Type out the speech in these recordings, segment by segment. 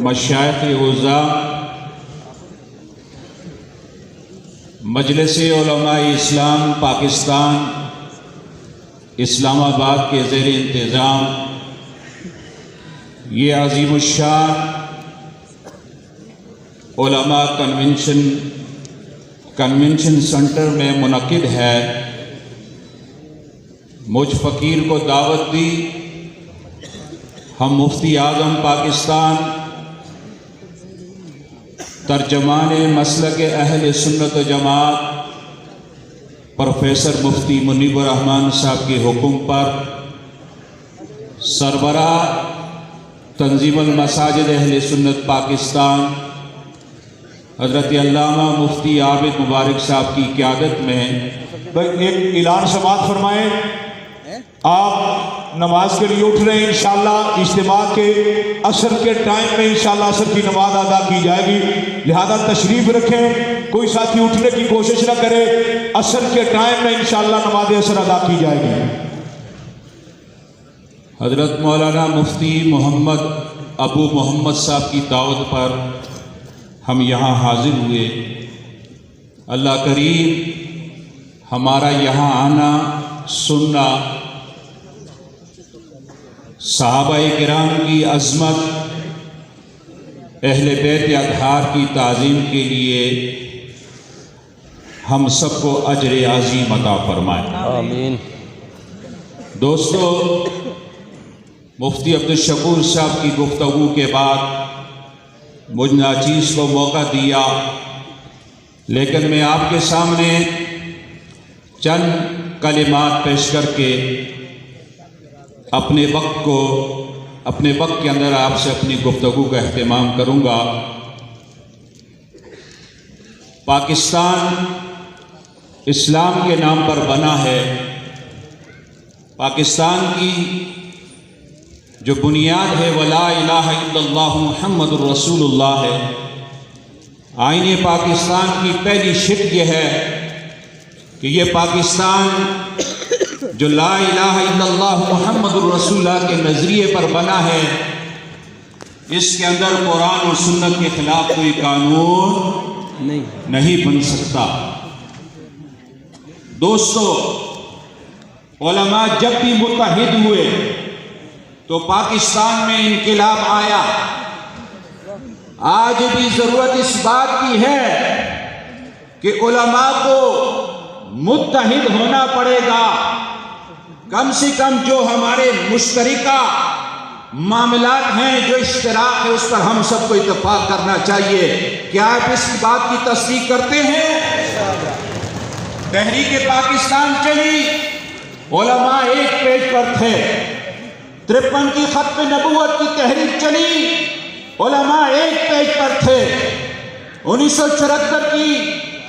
مشائخ اعظام، مجلس علماء اسلام پاکستان اسلام آباد کے زیر انتظام یہ عظیم الشان علماء کنونشن سینٹر میں منعقد ہے، مجھ فقیر کو دعوت دی۔ ہم مفتی اعظم پاکستان، ترجمان مسلک اہل سنت و جماعت پروفیسر مفتی منیب الرحمن صاحب کے حکم پر سربراہ تنظیم المساجد اہل سنت پاکستان حضرت علامہ مفتی عابد مبارک صاحب کی قیادت میں ایک اعلان سماعت فرمائیں۔ آپ نماز کے لیے اٹھ رہے ہیں، انشاءاللہ اجتماع کے عصر کے ٹائم میں انشاءاللہ عصر کی نماز ادا کی جائے گی، لہذا تشریف رکھیں، کوئی ساتھی اٹھنے کی کوشش نہ کرے، عصر کے ٹائم میں انشاءاللہ نماز عصر ادا کی جائے گی۔ حضرت مولانا مفتی محمد ابو محمد صاحب کی دعوت پر ہم یہاں حاضر ہوئے۔ اللہ کریم ہمارا یہاں آنا سننا صحابہ کرام کی عظمت، اہل بیت اطہار کی تعظیم کے لیے ہم سب کو اجر عظیم عطا فرمائے، آمین۔ دوستو، مفتی عبدالشکور صاحب کی گفتگو کے بعد مجھ ناچیز کو موقع دیا، لیکن میں آپ کے سامنے چند کلمات پیش کر کے اپنے وقت کے اندر آپ سے اپنی گفتگو کا اہتمام کروں گا۔ پاکستان اسلام کے نام پر بنا ہے۔ پاکستان کی جو بنیاد ہے وہ لا الہ الا اللہ محمد الرسول اللہ ہے۔ آئین پاکستان کی پہلی شرط یہ ہے کہ یہ پاکستان جو لا الہ الا اللہ محمد الرسول اللہ کے نظریے پر بنا ہے، اس کے اندر قرآن اور سنت کے خلاف کوئی قانون نہیں بن سکتا۔ دوستو، علماء جب بھی متحد ہوئے تو پاکستان میں انقلاب آیا۔ آج بھی ضرورت اس بات کی ہے کہ علماء کو متحد ہونا پڑے گا۔ کم سے کم جو ہمارے مشترکہ معاملات ہیں، جو اشتراک ہے، اس پر ہم سب کو اتفاق کرنا چاہیے۔ کیا آپ اس بات کی تصدیق کرتے ہیں؟ تحریک پاکستان چلی، علماء ایک پیج پر تھے۔ 53 کی ختم نبوت کی تحریک چلی، علماء ایک پیج پر تھے۔ 1974 کی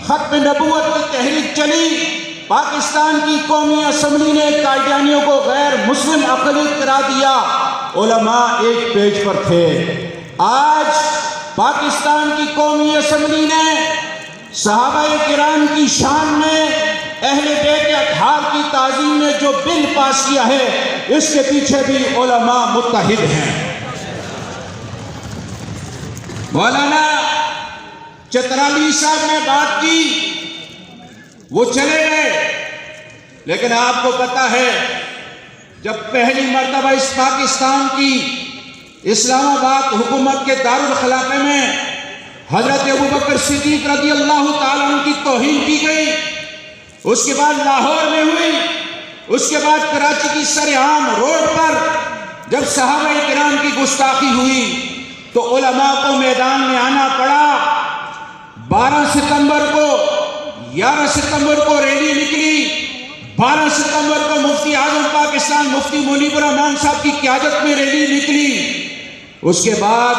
ختم نبوت کی تحریک چلی، پاکستان کی قومی اسمبلی نے قادیانیوں کو غیر مسلم اقلیت قرار دیا، علماء ایک پیج پر تھے۔ آج پاکستان کی قومی اسمبلی نے صحابہ کرام کی شان میں اہل بیت اطہار کی تعظیم میں جو بل پاس کیا ہے، اس کے پیچھے بھی علماء متحد ہیں۔ مولانا چترالی صاحب نے بات کی، وہ چلے گئے، لیکن آپ کو پتا ہے جب پہلی مرتبہ اس پاکستان کی اسلام آباد حکومت کے دارالخلافے میں حضرت ابوبکر صدیق رضی اللہ تعالیٰ عنہ کی توہین کی گئی، اس کے بعد لاہور میں ہوئی، اس کے بعد کراچی کی سرعام روڈ پر جب صحابہ کرام کی گستاخی ہوئی تو علماء کو میدان میں آنا پڑا۔ 12 ستمبر کو 11 ستمبر کو ریلی نکلی، 12 ستمبر کو مفتی اعظم پاکستان مفتی منیب الرحمن صاحب کی قیادت میں ریلی نکلی۔ اس کے بعد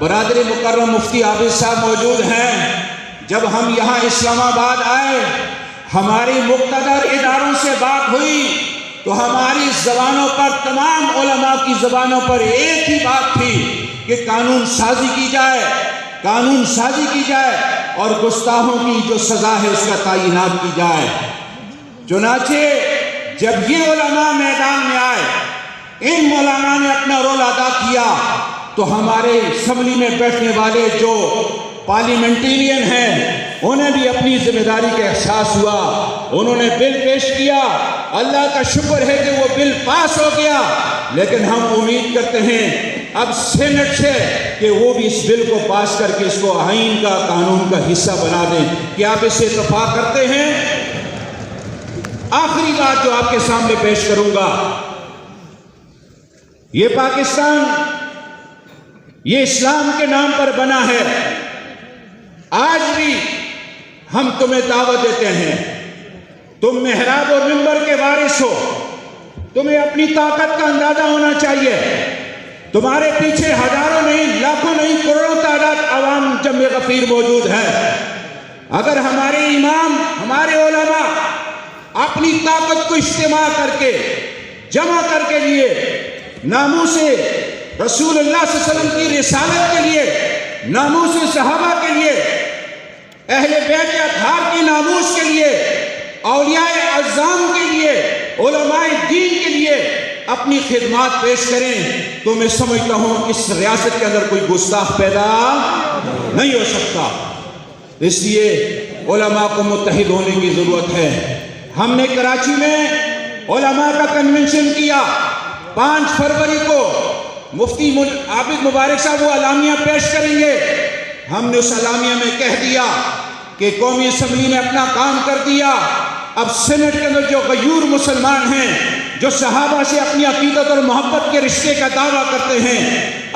برادری مکرم مفتی عابد صاحب موجود ہیں۔ جب ہم یہاں اسلام آباد آئے، ہماری مقتدر اداروں سے بات ہوئی تو ہماری زبانوں پر، تمام علماء کی زبانوں پر ایک ہی بات تھی کہ قانون سازی کی جائے، قانون سازی کی جائے اور گستاخوں کی جو سزا ہے اس کا تعینات کی جائے۔ چنانچہ جب یہ علماء میدان میں آئے، ان مولانا نے اپنا رول ادا کیا۔ تو ہمارے اسمبلی میں بیٹھنے والے جو پارلیمنٹیرین ہیں انہیں بھی اپنی ذمہ داری کا احساس ہوا، انہوں نے بل پیش کیا، اللہ کا شکر ہے کہ وہ بل پاس ہو گیا، لیکن ہم امید کرتے ہیں اب سینٹ سے کہ وہ بھی اس بل کو پاس کر کے اس کو آئین کا قانون کا حصہ بنا دیں۔ کیا آپ اس سے اتفاق کرتے ہیں؟ آخری بات جو آپ کے سامنے پیش کروں گا، یہ پاکستان یہ اسلام کے نام پر بنا ہے، آج بھی ہم تمہیں دعوت دیتے ہیں، تم محراب اور منبر کے وارث ہو، تمہیں اپنی طاقت کا اندازہ ہونا چاہیے، تمہارے پیچھے ہزاروں نہیں لاکھوں نہیں کروڑوں تعداد عوام جمع غفیر موجود ہے۔ اگر ہمارے امام ہمارے علماء اپنی طاقت کو اجتماع کر کے جمع کر کے لیے ناموس رسول اللہ صلی اللہ علیہ وسلم کی رسالت کے لیے، ناموس صحابہ کے لیے، اہل بیت اطہار کی ناموس کے لیے، اولیاء اعظام کے لیے، علماء دین کے لیے اپنی خدمات پیش کریں تو میں سمجھتا ہوں اس ریاست کے اندر کوئی گستاخ پیدا نہیں ہو سکتا۔ اس لیے علماء کو متحد ہونے کی ضرورت ہے۔ ہم نے کراچی میں علماء کا کنونشن کیا، 5 فروری کو مفتی عابد مبارک صاحب وہ اعلامیہ پیش کریں گے۔ ہم نے اس اعلامیہ میں کہہ دیا کہ قومی اسمبلی نے اپنا کام کر دیا، اب سینٹ کے اندر جو غیور مسلمان ہیں، جو صحابہ سے اپنی عقیدت اور محبت کے رشتے کا دعویٰ کرتے ہیں،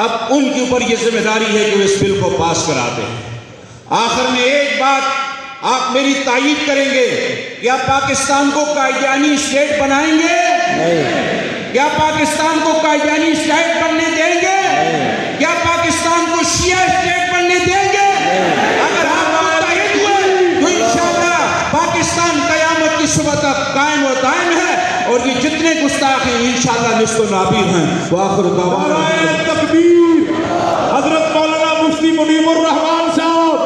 اب ان کے اوپر یہ ذمہ داری ہے کہ وہ اس بل کو پاس کرا دیں۔ آخر میں ایک بات آپ میری تائید کریں گے، کیا پاکستان کو قائدیانی اسٹیٹ بنائیں گے؟ کیا پاکستان کو قائدیانی اسٹیٹ بننے دیں گے؟ کیا پاکستان کو شیعہ اسٹیٹ بننے دیں گے؟ اگر آپ متحد ہوئے تو انشاءاللہ پاکستان قیامت کی صبح تک قائم و دائم ہے، اور یہ جتنے گستاخ ہیں انشاءاللہ نصف و نابیر ہیں۔ وآخر دعوانا تکبیر۔ حضرت مولانا مفتی منیب الرحمان صاحب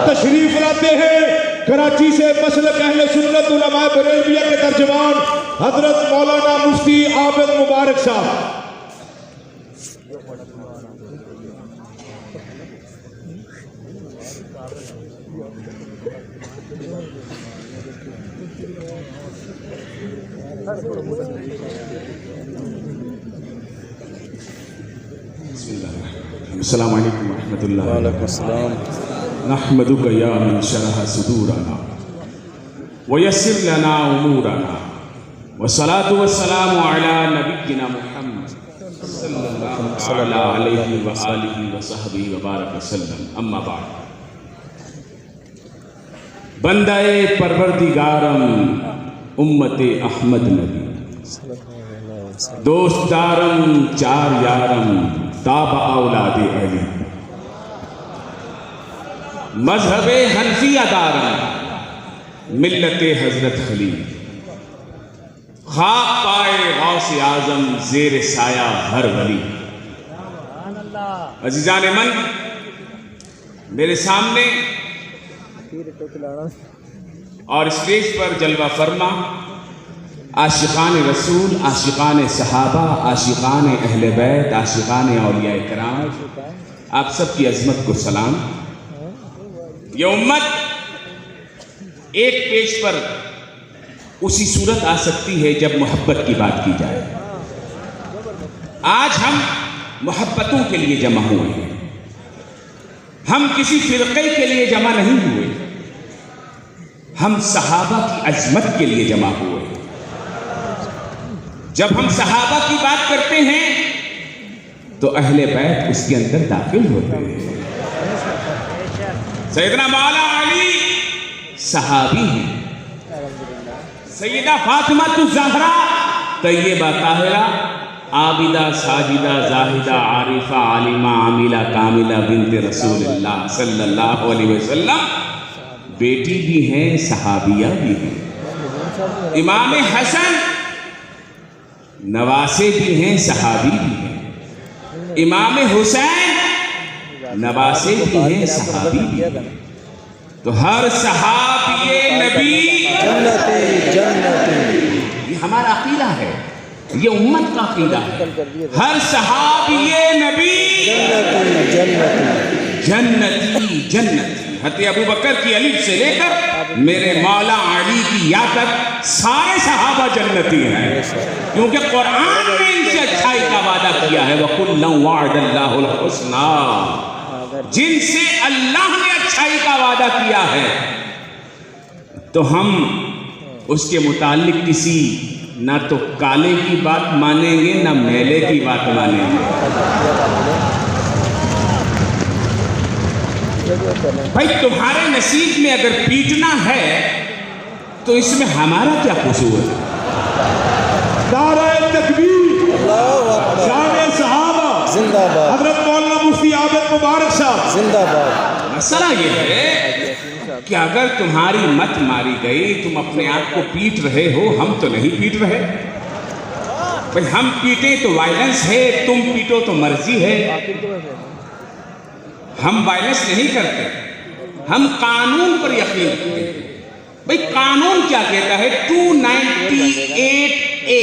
تشریف لاتے ہیں۔ کراچی سے مسلک اہل سنت علماء بریلویہ کے ترجمان حضرت مولانا مفتی عابد مبارک صاحب۔ السلام علیکم ورحمۃ اللہ۔ وعلیکم السلام۔ نحمدک یا من شرح صدورنا ویسر لنا امورنا والصلاة والسلام علی نبینا محمد صلی اللہ علیہ وآلہ وصحبہ وبارک وسلم، اما بعد۔ بندہ پروردگارم امت احمد نبی، دوست دارم 4 یارم تابع اولاد علی، مذہب حنفیہ دارم ملت حضرت خلیل، خاک پائے غوث اعظم زیر سایہ ہر ولی۔ عزیزان من، میرے سامنے اور اسٹیج پر جلوہ فرما عاشقان رسول، عاشقان صحابہ، عاشقان اہل بیت، عاشقان اولیاء کرام، آپ سب کی عظمت کو سلام۔ یہ امت ایک پیج پر اسی صورت آ سکتی ہے جب محبت کی بات کی جائے۔ آج ہم محبتوں کے لیے جمع ہوئے ہیں، ہم کسی فرقے کے لیے جمع نہیں ہوئے، ہم صحابہ کی عظمت کے لیے جمع ہوئے ہیں۔ جب ہم صحابہ کی بات کرتے ہیں تو اہل بیت اس کے اندر داخل ہوتے ہیں۔ سیدنا مولا علی صحابی ہیں، سیدہ فاطمہ الزہرا طیبہ طاہرہ عابدہ ساجدہ زاہدہ عارفہ عالمہ عاملہ کاملہ بنت رسول اللہ صلی اللہ علیہ وسلم بیٹی بھی ہیں، صحابیہ بھی ہیں۔ امام حسن نواسے بھی ہیں، صحابی بھی ہیں۔ امام حسین نواسے بھی ہیں، صحابی بھی ہیں۔ تو ہر صحابی نبی یہ ہمارا عقیدہ ہے، یہ امت کا عقیدہ ہے۔ ہر صحابی نبی جنتی جنتی، حضرت ابو بکر کی الف سے لے کر میرے مولا علی کی یا تک سارے صحابہ جنتی ہیں، کیونکہ قرآن نے ان سے اچھائی کا وعدہ کیا ہے، وَكُلًّا وَعَدَ اللَّهُ الْحُسْنَىٰ، جن سے اللہ نے اچھائی کا وعدہ کیا ہے تو ہم اس کے متعلق کسی نہ تو کالے کی بات مانیں گے نہ میلے کی بات مانیں گے۔ بھائی تمہارے نصیب میں اگر پیٹنا ہے تو اس میں ہمارا کیا قصور ہے؟ نعرہ تکبیر، شان صحابہ، حضرت مولانا مفتی عابد مبارک صاحب۔ مسئلہ یہ ہے کہ اگر تمہاری مت ماری گئی، تم اپنے آپ کو پیٹ رہے ہو، ہم تو نہیں پیٹ رہے۔ بھائی ہم پیٹیں تو وائلنس ہے، تم پیٹو تو مرضی ہے۔ ہم وائلنس نہیں کرتے، ہم قانون پر یقین رکھتے ہیں۔ بھائی قانون کیا کہتا ہے؟ 298A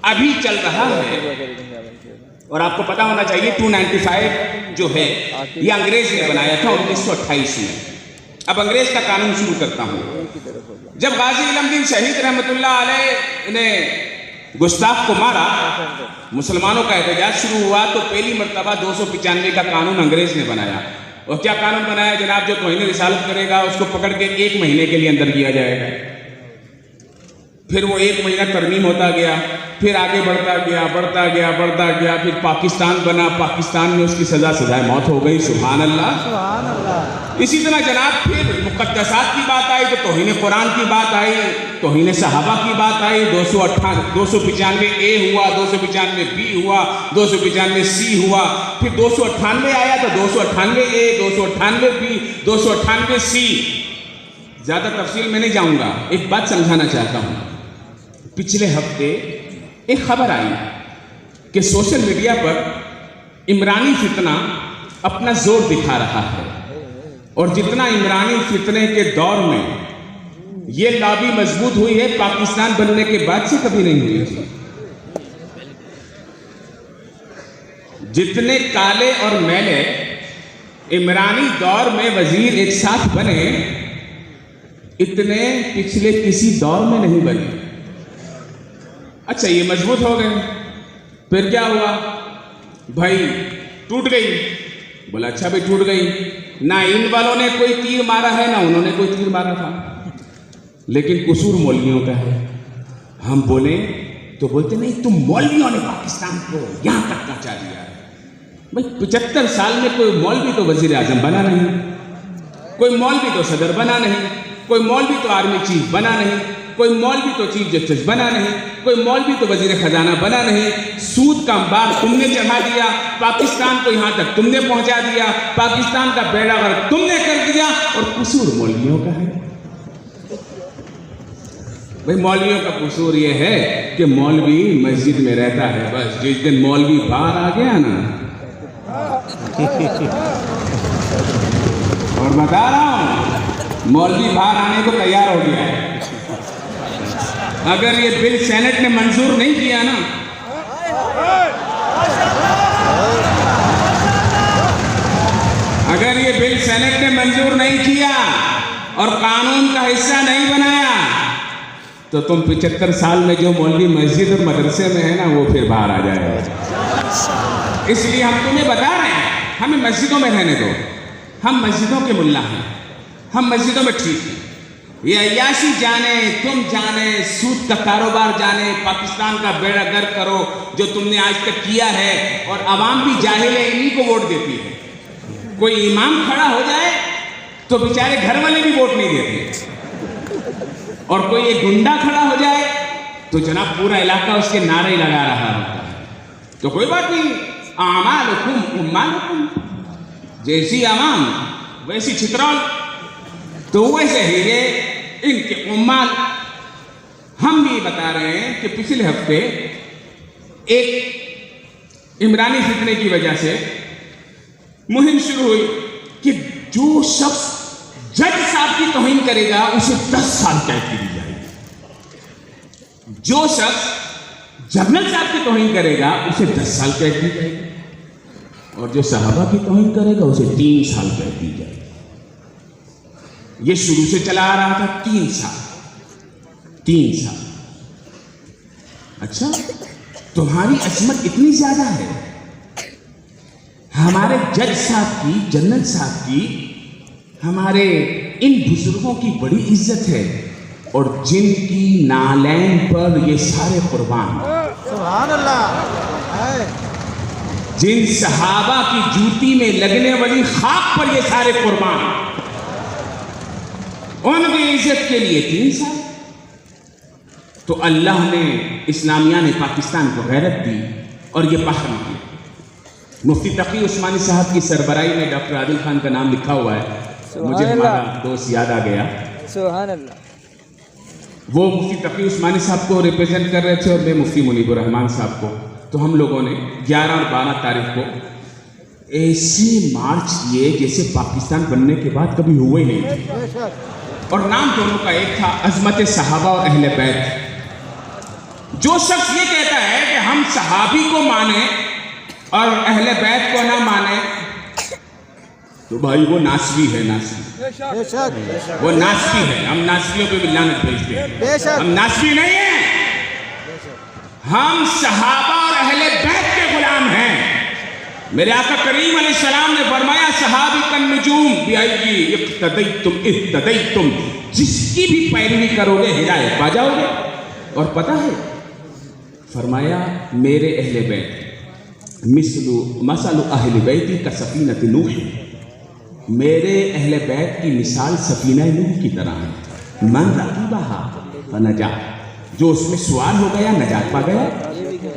ابھی چل رہا ہے، اور آپ کو پتا ہونا چاہیے 295 جو ہے یہ انگریز نے بنایا تھا 1928 میں۔ اب انگریز کا قانون شروع کرتا ہوں۔ جب غازی علم دین شہید رحمت اللہ علیہ نے گستاخ کو مارا، مسلمانوں کا احتجاج شروع ہوا، تو پہلی مرتبہ 295 کا قانون انگریز نے بنایا۔ اور کیا قانون بنایا جناب؟ جو توہین رسالت کرے گا اس کو پکڑ کے 1 مہینے کے لیے اندر کیا جائے گا۔ پھر وہ 1 مہینہ ترمیم ہوتا گیا، پھر آگے بڑھتا گیا، پھر پاکستان بنا، پاکستان میں اس کی سزائے موت ہو گئی۔ سبحان اللہ۔ اسی طرح جناب پھر مقدسات کی بات آئی تو توہین قرآن کی بات آئی، توہین صحابہ کی بات آئی، 295A ہوا، 295B ہوا، 295C ہوا، پھر 298 آیا تو 298A، 298B، 298C۔ زیادہ تفصیل میں نہیں جاؤں گا، ایک بات سمجھانا چاہتا ہوں۔ پچھلے ہفتے ایک خبر آئی کہ سوشل میڈیا پر عمرانی فتنہ اپنا زور دکھا رہا ہے، اور جتنا عمرانی فتنے کے دور میں یہ لابی مضبوط ہوئی ہے، پاکستان بننے کے بعد سے کبھی نہیں ہوئی تھی۔ جتنے کالے اور میلے عمرانی دور میں وزیر ایک ساتھ بنے، اتنے پچھلے کسی دور میں نہیں بنے۔ اچھا یہ مضبوط ہو گئے، پھر کیا ہوا؟ بھائی ٹوٹ گئی۔ بولا اچھا بھائی ٹوٹ گئی، نہ ان والوں نے کوئی تیر مارا ہے نہ انہوں نے کوئی تیر مارا تھا، لیکن قصور مولویوں کا ہے۔ ہم بولیں تو بولتے نہیں تم مولویوں نے پاکستان کو یہاں تک پہنچا دیا ہے۔ بھائی 75 سال میں کوئی مولوی تو وزیر اعظم بنا نہیں، کوئی مولوی تو صدر بنا نہیں، کوئی مولوی تو آرمی چیف بنا نہیں، کوئی مولوی تو چیف جسٹس بنا نہیں، کوئی مولوی تو وزیر خزانہ بنا نہیں۔ سود کا انبار تم نے چڑھا دیا، پاکستان کو یہاں تک تم نے پہنچا دیا، پاکستان کا بیڑا غرق تم نے کر دیا، اور قصور مولویوں کا ہے۔ بھائی مولویوں کا قصور یہ ہے کہ مولوی مسجد میں رہتا ہے، بس جس دن مولوی باہر آ گیا نا، اور بتا رہا ہوں مولوی باہر آنے کو تیار ہو گیا ہے۔ اگر یہ بل سینٹ نے منظور نہیں کیا نا، اگر یہ بل سینٹ نے منظور نہیں کیا اور قانون کا حصہ نہیں بنایا تو تم 75 سال میں جو مولوی مسجد اور مدرسے میں ہے نا وہ پھر باہر آ جائے گا۔ اس لیے ہم تمہیں بتا رہے ہیں ہمیں مسجدوں میں رہنے دو، ہم مسجدوں کے ملا ہیں، ہم مسجدوں میں ٹھیک ہیں۔ یہ عیاشی جانے، تم جانے، سود کا کاروبار جانے، پاکستان کا بیڑا گرک کرو جو تم نے آج تک کیا ہے، اور عوام بھی جاہل ہے، انہی کو ووٹ دیتی ہے۔ کوئی امام کھڑا ہو جائے تو بیچارے گھر والے بھی ووٹ نہیں دیتے، اور کوئی ایک گنڈا کھڑا ہو جائے تو جناب پورا علاقہ اس کے نعرے لگا رہا ہوتا ہے۔ تو کوئی بات نہیں، اعمالکم امالکم، جیسی عوام ویسی چھترال، تو ویسے ہی یہ ان کے عمال۔ ہم بھی بتا رہے ہیں کہ پچھلے ہفتے ایک عمرانی فتنے کی وجہ سے مہم شروع ہوئی کہ جو شخص جج صاحب کی توہین کرے گا اسے 10 سال قید کی دی جائے گی، جو شخص جنرل صاحب کی توہین کرے گا اسے 10 سال قید کی جائے گی۔ اور جو صحابہ کی توہین کرے گا اسے 3 سال قید دی جائے گی. یہ شروع سے چلا آ رہا تھا 3 سال. اچھا تمہاری عظمت اتنی زیادہ ہے، ہمارے جج صاحب کی، جنرل صاحب کی، ہمارے ان بزرگوں کی بڑی عزت ہے، اور جن کی نالین پر یہ سارے قربان، سبحان اللہ، جن صحابہ کی جوتی میں لگنے والی خاک پر یہ سارے قربان، ان کی عزت کے لیے 3 سال. تو اللہ نے، اسلامیہ نے پاکستان کو غیرت دی اور یہ فخر کیا. مفتی تقی عثمانی صاحب کی سربراہی میں ڈاکٹر عادل خان کا نام لکھا ہوا ہے. مجھے ہمارا دوست یاد آ گیا. سبحان اللہ. وہ مفتی تقی عثمانی صاحب کو ریپرزینٹ کر رہے تھے اور میں مفتی منیب الرحمان صاحب کو. تو ہم لوگوں نے 11 اور 12 تاریخ کو ایسے مارچ کیے جیسے پاکستان بننے کے بعد کبھی ہوئے نہیں تھے. اور نام دونوں کا ایک تھا، عظمت صحابہ اور اہل بیت. جو شخص یہ کہتا ہے کہ ہم صحابی کو مانیں اور اہل بیت کو نہ مانیں تو بھائی وہ ناسوی ہے. وہ ناسوی ہے. ہم ناسویوں پہ بھی لعنت بھیجتے ہیں. ہم ناسوی نہیں ہیں، ہم صحابہ اور اہل بیت کے غلام ہیں. میرے آقا کریم علیہ السلام نے فرمایا صحابی کا نجوم بیائی اقتدیتم، جس کی بھی پیروی کرو گے ہدایت پا جاؤ گے. اور پتہ ہے فرمایا میرے اہل بیت مثل اہل بیتی کا سفینۃ نوح، میرے اہل بیت کی مثال سفینہ نوح کی طرح ہے. من رکبہا فنجا، جو اس میں سوار ہو گیا نجات پا گیا.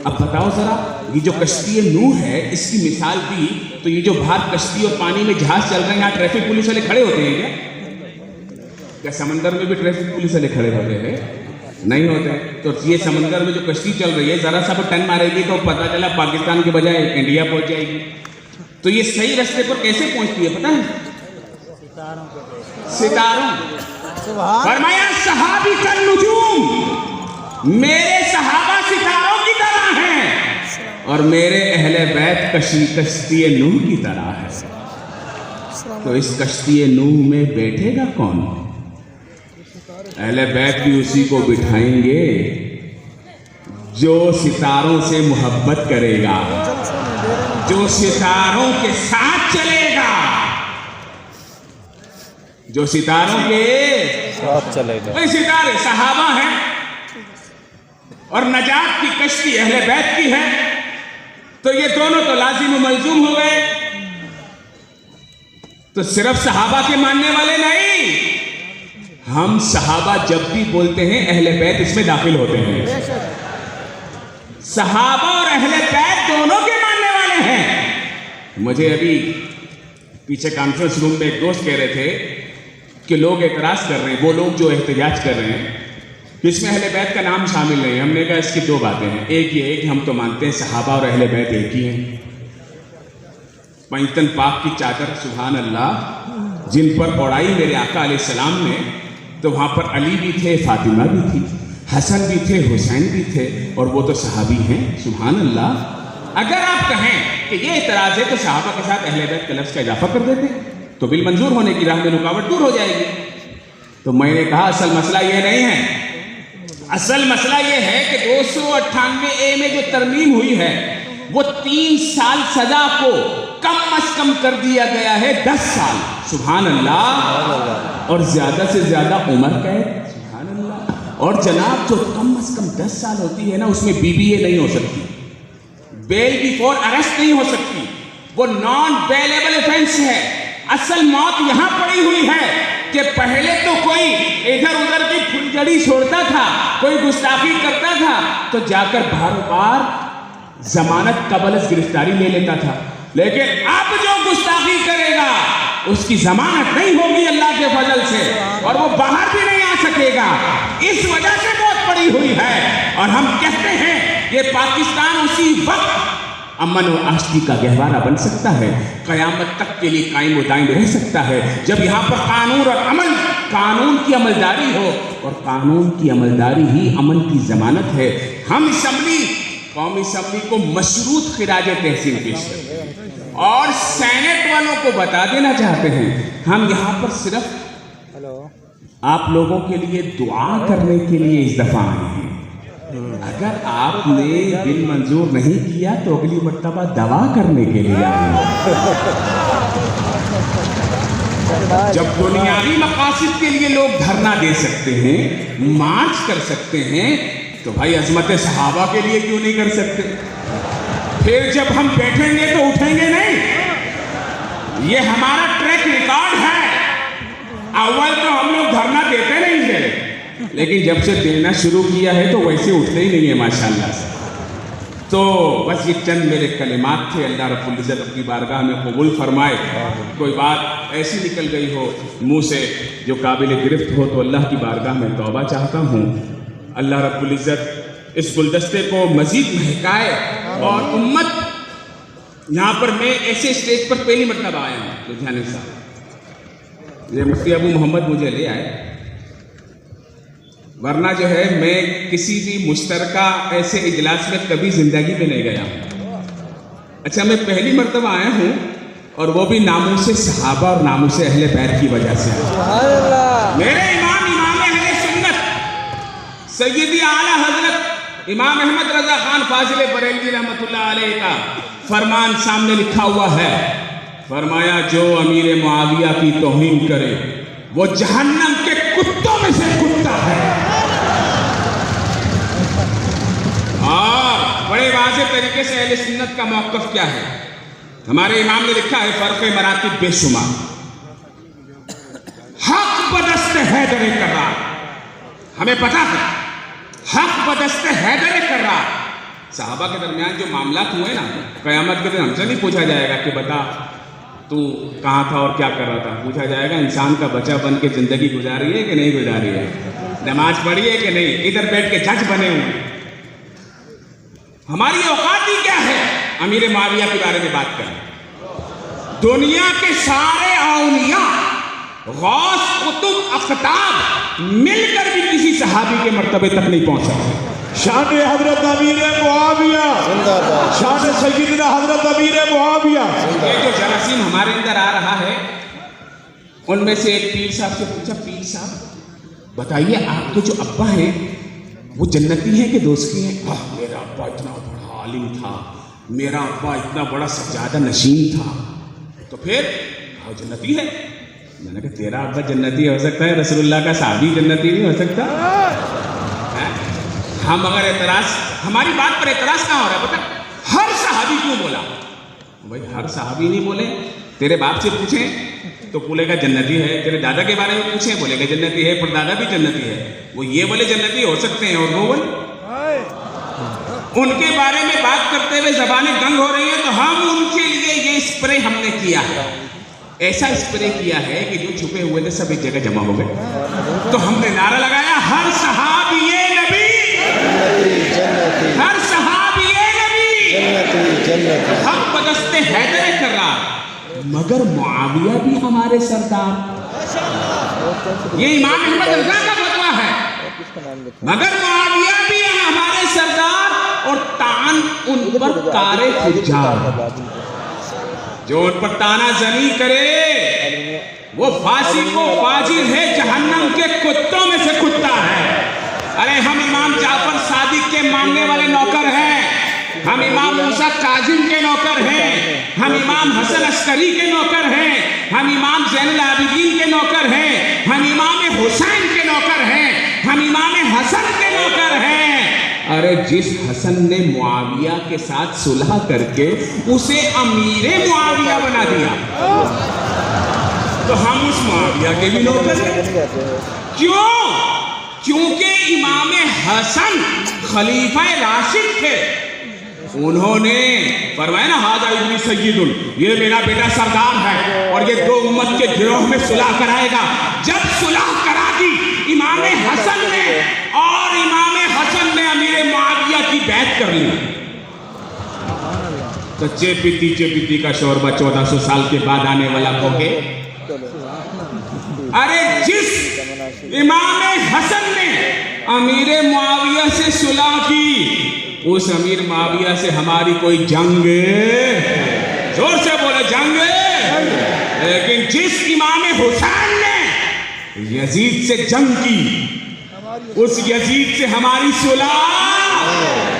اب بتاؤ ذرا، یہ جو کشتی نوح ہے اس کی مثال دی تو یہ جو باہر کشتی اور پانی میں جہاز چل رہے ہیں یہاں ٹریفک پولیس والے کھڑے ہوتے ہیں کیا سمندر میں بھی ٹریفک پولیس والے کھڑے ہوتے ہیں؟ نہیں ہوتے. تو یہ سمندر میں جو کشتی چل رہی ہے ذرا سا ٹن مارے گی تو پتہ چلا پاکستان کے بجائے انڈیا پہنچ جائے گی. تو یہ صحیح راستے پر کیسے پہنچتی ہے پتہ ہے؟ ستاروں. فرمایا صحابی کا نجوم، میرے صحابہ ستاروں کی طرح ہیں اور میرے اہل بیت کشتی نوح کی طرح ہے. تو اس کشتی نوح میں بیٹھے گا کون؟ اہل بیت بھی اسی کو بٹھائیں گے جو ستاروں سے محبت کرے گا، جو ستاروں کے ساتھ چلے گا، جو ستاروں کے ساتھ چلے گا. وہی ستارے صحابہ ہیں اور نجات کی کشتی اہل بیت کی ہے. تو یہ دونوں تو لازم و ملزوم ہو گئے. تو صرف صحابہ کے ماننے والے نہیں، ہم صحابہ جب بھی بولتے ہیں اہل بیت اس میں داخل ہوتے ہیں. صحابہ اور اہل بیت دونوں کے ماننے والے ہیں. مجھے ابھی پیچھے کانفرنس روم میں ایک دوست کہہ رہے تھے کہ لوگ اعتراض کر رہے ہیں، وہ لوگ جو احتجاج کر رہے ہیں اس میں اہل بیت کا نام شامل نہیں. ہم نے کہا اس کی 2 باتیں ہیں. ایک یہ ہے کہ ہم تو مانتے ہیں صحابہ اور اہل بیت ایک ہی ہیں. پنجتن پاک کی چادر سبحان اللہ جن پر اوڑائی میرے آقا علیہ السلام نے، تو وہاں پر علی بھی تھے، فاطمہ بھی تھی، حسن بھی تھے، حسین بھی تھے، اور وہ تو صحابی ہیں. سبحان اللہ. اگر آپ کہیں کہ یہ اعتراض ہے تو صحابہ کے ساتھ اہل بیت کے لفظ کا اضافہ کر دیتے تو بل منظور ہونے کی راہ میں رکاوٹ دور ہو جائے گی. تو میں نے کہا اصل مسئلہ یہ نہیں ہے. اصل مسئلہ یہ ہے کہ 298A میں جو ترمیم ہوئی ہے وہ 3 سال سزا کو کم از کم کر دیا گیا ہے 10 سال. سبحان اللہ. اور زیادہ سے زیادہ عمر قید. سبحان اللہ. اور جناب جو کم از کم 10 سال ہوتی ہے نا اس میں BBA نہیں ہو سکتی، بیل بیفور اریسٹ نہیں ہو سکتی، وہ نان بیلیبل افینس ہے. اصل موت یہاں پڑی ہوئی ہے کہ پہلے تو کوئی ادھر ادھر کی پھلجڑی چھوڑتا تھا، کوئی گستاخی کرتا تھا تو جا کر بار بار ضمانت قبل از گرفتاری لے لیتا تھا. لیکن اب جو گستاخی کرے گا اس کی ضمانت نہیں ہوگی اللہ کے فضل سے، اور وہ باہر بھی نہیں آ سکے گا. اس وجہ سے موت پڑی ہوئی ہے. اور ہم کہتے ہیں یہ پاکستان اسی وقت امن و آشتی کا گہوارہ بن سکتا ہے، قیامت تک کے لیے قائم و دائم رہ سکتا ہے جب یہاں پر قانون اور امن، قانون کی عملداری ہو، اور قانون کی عملداری ہی امن کی ضمانت ہے. ہم اسمبلی قومی اسمبلی کو مشروط خراج تحسین پیش کرتے ہیں اور سینٹ والوں کو بتا دینا چاہتے ہیں ہم یہاں پر صرف آپ لوگوں کے لیے دعا کرنے کے لیے اس دفعہ آئے ہیں. اگر آپ نے بل منظور نہیں کیا تو اگلی مرتبہ دعا کرنے کے لیے آئے ہیں. جب دنیاوی مقاصد کے لیے لوگ دھرنا دے سکتے ہیں, مارچ کر سکتے ہیں, تو بھائی عظمت صحابہ کے لیے کیوں نہیں کر سکتے؟ پھر جب ہم بیٹھیں گے تو اٹھیں گے نہیں. یہ ہمارا ٹریک ریکارڈ ہے. اول تو ہم لوگ دھرنا دیتے نہیں تھے, لیکن جب سے دینا شروع کیا ہے تو ویسے اٹھتے ہی نہیں ہے ماشاءاللہ سے. تو بس یہ چند میرے کلمات تھے. اللہ رب العزت اپنی بارگاہ میں قبول فرمائے. کوئی بات ایسی نکل گئی ہو منہ سے جو قابل گرفت ہو تو اللہ کی بارگاہ میں توبہ چاہتا ہوں. اللہ رب العزت اس گلدستے کو مزید مہکائے اور امت یہاں پر میں ایسے اسٹیج پر پہلی مرتبہ آیا ہوں لدھیانے صاحب. یہ مفتی ابو محمد مجھے لے آئے, ورنہ جو ہے میں کسی بھی مشترکہ ایسے اجلاس میں کبھی زندگی میں نہیں گیا ہوں. اچھا میں پہلی مرتبہ آیا ہوں اور وہ بھی ناموس صحابہ اور ناموس اہل بیت کی وجہ سے. میرے امام اہل سنت سیدی اعلیٰ حضرت امام احمد رضا خان فاضل بریلوی رحمۃ اللہ علیہ کا فرمان سامنے لکھا ہوا ہے. فرمایا جو امیر معاویہ کی توہین کرے وہ جہنم کے کتوں میں سے کتا ہے. اور بڑے واضح طریقے سے اہل سنت کا موقف کیا ہے. ہمارے امام نے لکھا ہے فرق مراتب بے شمار. حق بدست حیدر کرار, ہمیں پتا ہے حق بدست حیدر کرار. صحابہ کے درمیان جو معاملات ہوئے نا, قیامت کے دن ہم سے نہیں پوچھا جائے گا کہ بتا تو کہاں تھا اور کیا کر رہا تھا. پوچھا جائے گا انسان کا بچہ بن کے زندگی گزاری ہے کہ نہیں گزاری ہے, نماز پڑھی ہے کہ نہیں, ادھر بیٹھ کے جج بنے ہوئے. ہماری اوقات ہی کیا ہے امیر معاویہ کے بارے میں بات کریں. دنیا کے سارے اولیاء, غوث, قطب, اقطاب مل کر بھی کسی صحابی کے مرتبے تک نہیں پہنچ سکتے. شان حضرت امیر معاویہ, شان سیدنا حضرت امیر معاویہ. یہ جو جراثیم ہمارے اندر آ رہا ہے, ان میں سے ایک پیر صاحب سے پوچھا, پیر صاحب بتائیے آپ کے جو ابا ہیں وہ جنتی ہیں کہ دوزخی ہیں؟ میرا ابا اتنا بڑا عالم تھا, میرا ابا اتنا بڑا سجادہ نشین تھا. تو پھر وہ جنتی ہے. میں نے کہا تیرا ابا جنتی ہو سکتا ہے, رسول اللہ کا صحابی جنتی نہیں ہو سکتا. ہم اگر اعتراض, ہماری بات پر اعتراض کہاں ہو رہا ہے پتہ؟ ہر صحابی کیوں بولا؟ بھائی ہر صحابی نہیں بولے. تیرے باپ سے پوچھیں تو بولے گا جنتی ہے, تیرے دادا کے بارے میں پوچھیں بولے گا جنتی ہے, پر دادا بھی جنتی ہے. وہ یہ بولے جنتی ہو سکتے ہیں اور وہ بولے, ان کے بارے میں بات کرتے ہوئے زبانیں گنگ ہو رہی ہیں. تو ہم ان کے لیے یہ اسپرے ہم نے کیا ہے, ایسا اسپرے کیا ہے کہ جو چھپے ہوئے تھے سب ایک جگہ جمع ہو گئے. تو ہم نے نعرہ لگایا ہر صحابی نبی, ہر صحابی نبی, حق بدست حیدر کرار, مگر معاویہ بھی ہمارے سردار. یہ امام احمد رضا کا فتویٰ ہے, مگر معاویہ بھی ہمارے سردار. اور تان ان پر کار فجار, جو ان پر تانا زنی کرے وہ فاسق و فاجر ہے, جہنم کے کتوں میں سے کتا ہے. ارے ہم امام جعفر صادق کے ماننے والے نوکر ہیں, ہم امام موسیٰ کاظم کے نوکر ہیں, ہم امام حسن عسکری کے نوکر ہیں, ہم امام زین العابدین کے نوکر ہیں, ہم امام حسین کے نوکر ہیں, ہم امام حسن کے نوکر ہیں. ارے جس حسن نے معاویہ کے ساتھ صلح کر کے اسے امیر معاویہ بنا دیا, تو ہم اس معاویہ کے بھی نوکر ہیں. کیوں؟ کیونکہ امام حسن خلیفہ راشد تھے. انہوں نے فرمایا نا ھذا ابنی سید, یہ میرا بیٹا سردار ہے اور یہ دو امت کے گروہ میں صلح کرائے گا. جب صلح کرا دی امام حسن نے, اور امام حسن نے امیر معاویہ کی بیعت کر لی, تو چیپیتی کا شوربہ 1400 سال کے بعد آنے والا کھوکے. ارے جس امام حسن نے امیر معاویہ سے صلح کی اس امیر معاویہ سے ہماری کوئی جنگ، زور سے بولے جنگ، لیکن جس امام حسین نے یزید سے جنگ کی، اس یزید سے ہماری صلح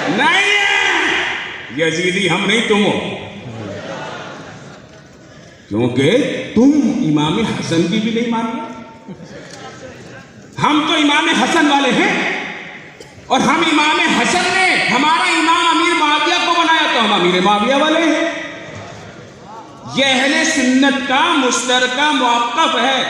نہیں ہے۔ یزیدی ہم نہیں، تم ہو، کیونکہ تم امام حسن کی بھی نہیں مانتے۔ ہم تو امام حسن والے ہیں، اور ہم امام حسن نے ہمارا امام امیر معاویہ کو بنایا تو ہم امیر معاویہ والے ہیں۔ یہ اہل سنت کا مشترکہ موقف ہے۔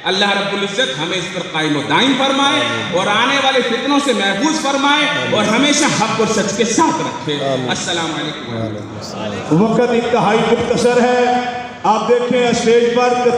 اللہ رب العزت ہمیں اس پر قائم و دائم فرمائے اور آنے والے فتنوں سے محفوظ فرمائے اور ہمیشہ حق اور سچ کے ساتھ رکھے۔ السلام علیکم۔ وقت انتہائی مختصر ہے، آپ دیکھیں اسٹیج پر